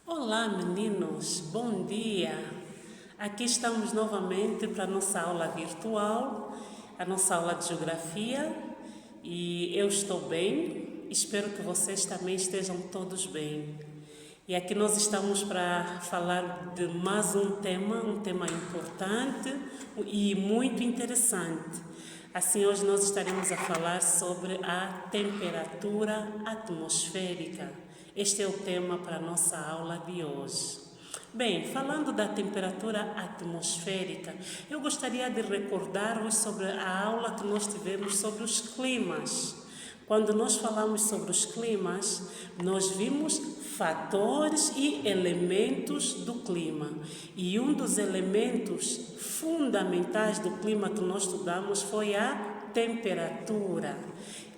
Olá, meninos, bom dia! Aqui estamos novamente para a nossa aula virtual, a nossa aula de geografia, e eu estou bem, espero que vocês também estejam todos bem. E aqui nós estamos para falar de mais um tema importante e muito interessante. Assim, hoje nós estaremos a falar sobre a temperatura atmosférica. Este é o tema para a nossa aula de hoje. Bem, falando da temperatura atmosférica, eu gostaria de recordar-vos sobre a aula que nós tivemos sobre os climas. Quando nós falamos sobre os climas, nós vimos fatores e elementos do clima. E um dos elementos fundamentais do clima que nós estudamos foi a temperatura.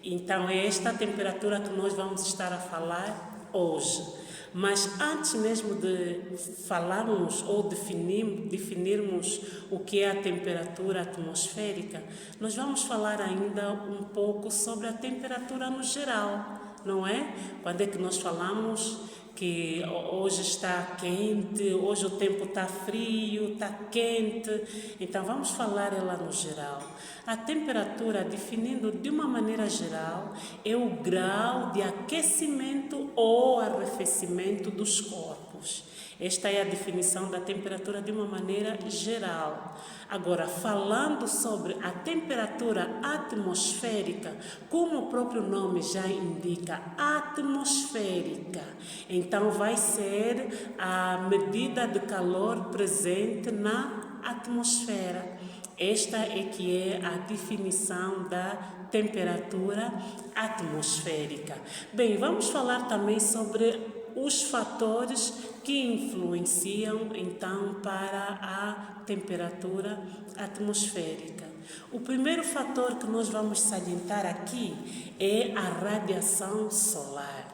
Então, é esta temperatura que nós vamos estar a falar hoje. Mas antes mesmo de falarmos ou definirmos o que é a temperatura atmosférica, nós vamos falar ainda um pouco sobre a temperatura no geral, não é? Quando é que nós falamos que hoje está quente, hoje o tempo está frio, está quente, então vamos falar ela no geral. A temperatura, definindo de uma maneira geral, é o grau de aquecimento ou arrefecimento dos corpos. Esta é a definição da temperatura de uma maneira geral. Agora, falando sobre a temperatura atmosférica, como o próprio nome já indica, atmosférica, então vai ser a medida de calor presente na atmosfera. Esta é que é a definição da temperatura atmosférica. Bem, vamos falar também sobre os fatores que influenciam então para a temperatura atmosférica. O primeiro fator que nós vamos salientar aqui é a radiação solar.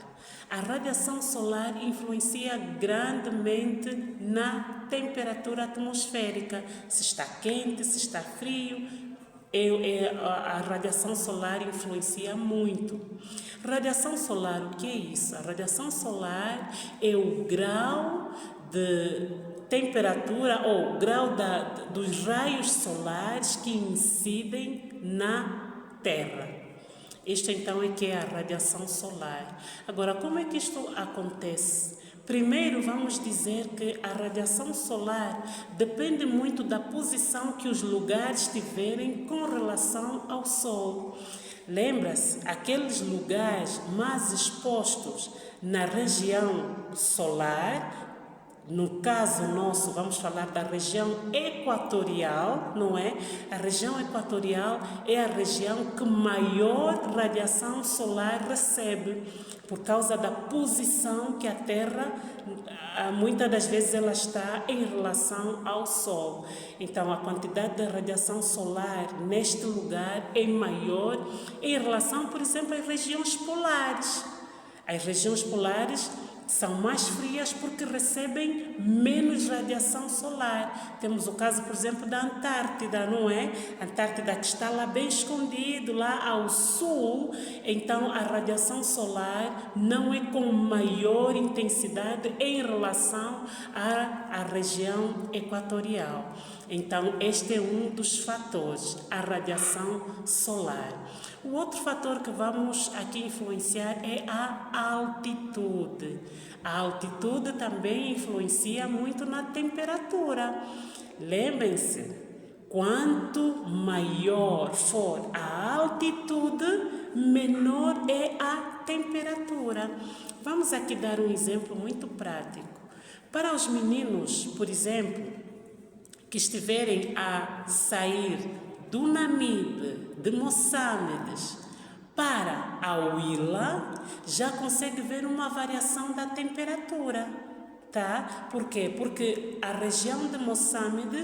A radiação solar influencia grandemente na temperatura atmosférica. Se está quente, se está frio, a radiação solar influencia muito. Radiação solar, o que é isso? A radiação solar é o grau de temperatura ou grau dos raios solares que incidem na Terra. Isto então é que é a radiação solar. Agora, como é que isto acontece? Primeiro, vamos dizer que a radiação solar depende muito da posição que os lugares tiverem com relação ao Sol. Lembra-se, aqueles lugares mais expostos na região solar, no caso nosso, vamos falar da região equatorial, não é? A região equatorial é a região que maior radiação solar recebe, por causa da posição que a Terra, muitas das vezes, ela está em relação ao Sol. Então, a quantidade de radiação solar neste lugar é maior em relação, por exemplo, às regiões polares. As regiões polares são mais frias porque recebem menos radiação solar. Temos o caso, por exemplo, da Antártida, não é? A Antártida que está lá bem escondido, lá ao sul, então a radiação solar não é com maior intensidade em relação à região equatorial. Então, este é um dos fatores, a radiação solar. O outro fator que vamos aqui influenciar é a altitude. A altitude também influencia muito na temperatura. Lembrem-se, quanto maior for a altitude, menor é a temperatura. Vamos aqui dar um exemplo muito prático. Para os meninos, por exemplo, que estiverem a sair do Namibe, de Moçambique, para a Huila, já consegue ver uma variação da temperatura, tá? Por quê? Porque a região de Moçambique,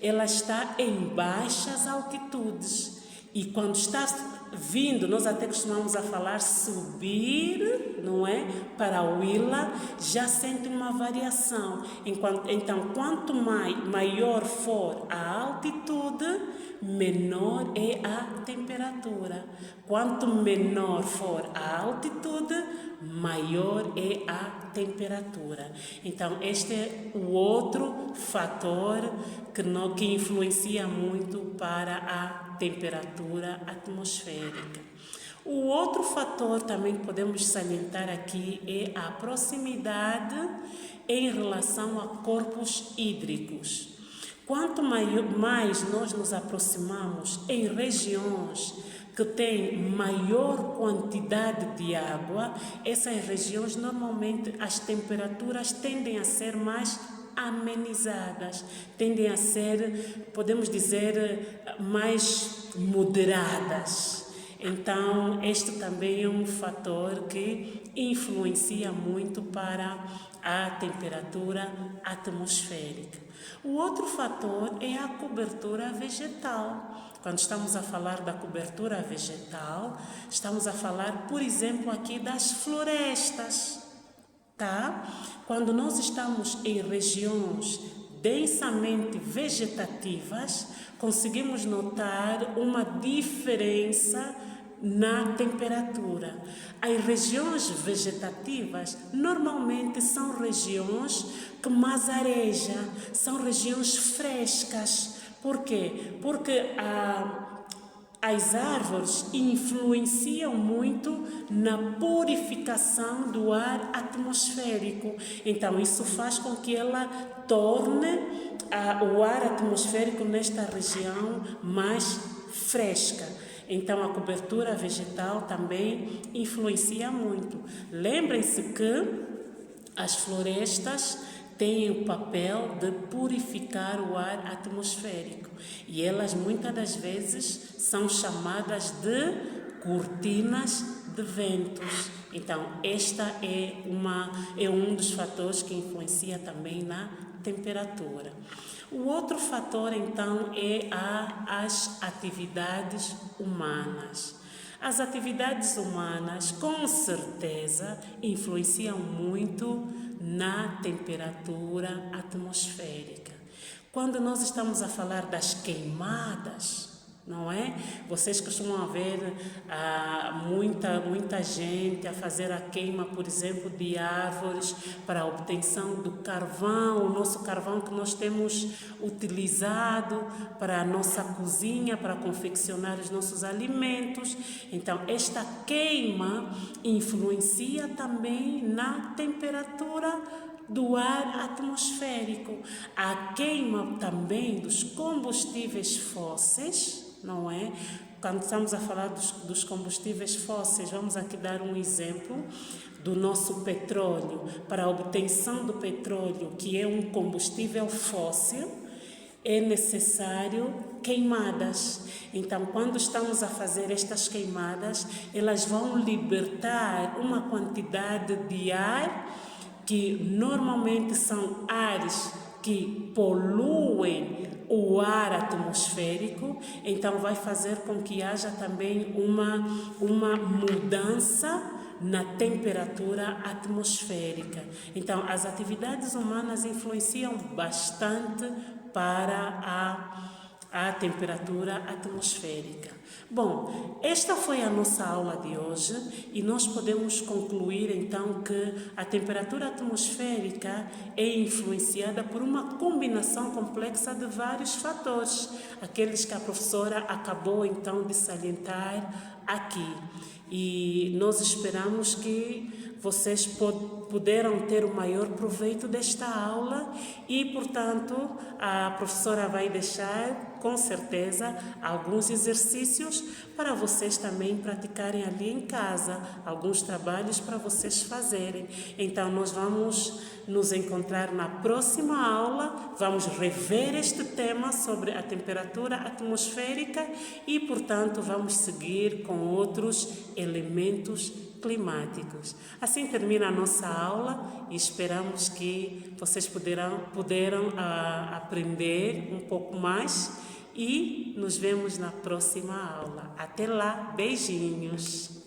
ela está em baixas altitudes. E quando está vindo, nós até costumamos a falar subir, não é? Para a Huila, já sente uma variação. Então, quanto maior for a altitude, menor é a temperatura. Quanto menor for a altitude, maior é a temperatura. Então, este é o outro fator que influencia muito para a temperatura atmosférica. O outro fator também que podemos salientar aqui é a proximidade em relação a corpos hídricos. Quanto mais nós nos aproximamos em regiões que têm maior quantidade de água, essas regiões normalmente as temperaturas tendem a ser mais amenizadas, tendem a ser, podemos dizer, mais moderadas. Então, este também é um fator que influencia muito para a temperatura atmosférica. O outro fator é a cobertura vegetal. Quando estamos a falar da cobertura vegetal, estamos a falar, por exemplo, aqui das florestas, tá? Quando nós estamos em regiões densamente vegetativas, conseguimos notar uma diferença na temperatura. As regiões vegetativas normalmente são regiões que mais areja, são regiões frescas. Por quê? Porque as árvores influenciam muito na purificação do ar atmosférico. Então, isso faz com que ela torne o ar atmosférico nesta região mais fresca. Então, a cobertura vegetal também influencia muito. Lembrem-se que as florestas têm o papel de purificar o ar atmosférico e elas muitas das vezes são chamadas de cortinas de ventos. Então, esta é um dos fatores que influencia também na temperatura. O outro fator, então, é as atividades humanas. As atividades humanas, com certeza, influenciam muito na temperatura atmosférica. Quando nós estamos a falar das queimadas, não é? Vocês costumam ver muita gente a fazer a queima, por exemplo, de árvores para a obtenção do carvão, o nosso carvão que nós temos utilizado para a nossa cozinha, para confeccionar os nossos alimentos. Então, esta queima influencia também na temperatura do ar atmosférico. A queima também dos combustíveis fósseis, não é? Quando estamos a falar dos combustíveis fósseis, vamos aqui dar um exemplo do nosso petróleo. Para a obtenção do petróleo, que é um combustível fóssil, é necessário queimadas. Então, quando estamos a fazer estas queimadas, elas vão libertar uma quantidade de ar que normalmente são ares que poluem o ar atmosférico, então vai fazer com que haja também uma mudança na temperatura atmosférica. Então, as atividades humanas influenciam bastante para a temperatura atmosférica. Bom, esta foi a nossa aula de hoje e nós podemos concluir então que a temperatura atmosférica é influenciada por uma combinação complexa de vários fatores, aqueles que a professora acabou então de salientar aqui. E nós esperamos que vocês puderam ter o maior proveito desta aula e, portanto, a professora vai deixar, com certeza, alguns exercícios para vocês também praticarem ali em casa, alguns trabalhos para vocês fazerem. Então, nós vamos nos encontrar na próxima aula, vamos rever este tema sobre a temperatura atmosférica e, portanto, vamos seguir com outros elementos climáticos. Assim termina a nossa aula e esperamos que vocês puderam aprender um pouco mais e nos vemos na próxima aula. Até lá, beijinhos!